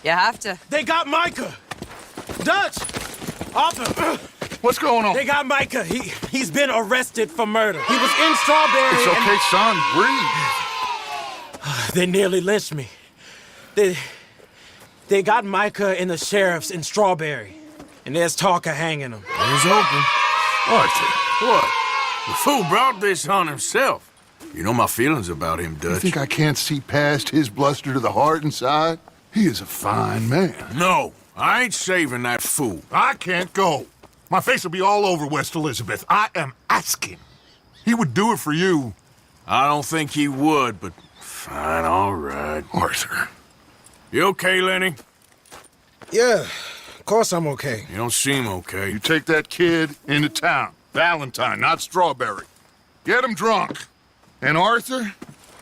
You have to. They got Micah! Dutch! Arthur! What's going on? They got Micah. He's been arrested for murder. He was in Strawberry. It's okay, son. Breathe. They nearly lynched me. They got Micah and the sheriffs in Strawberry. And there's talk of hanging him. Here's hoping. Arthur, what? The fool brought this on himself. You know my feelings about him, You Dutch. think I can't see past his bluster to the heart inside? He is a fine man. No, I ain't saving that fool. I can't go. My face will be all over West Elizabeth. I am asking. He would do it for you. I don't think he would, but fine, all right. Arthur. You okay, Lenny? Yeah, of course I'm okay. You don't seem okay. You take that kid into town. Valentine, not Strawberry. Get him drunk. And Arthur,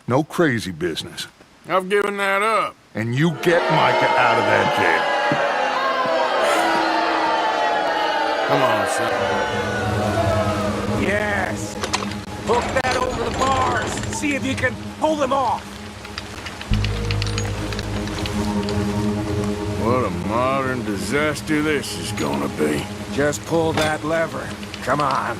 no crazy business. I've given that up. And you get Micah out of that jail. Come on, son. Yes. Hook that over the bars. See if you can pull them off. What a modern disaster this is gonna be. Just pull that lever. Come on.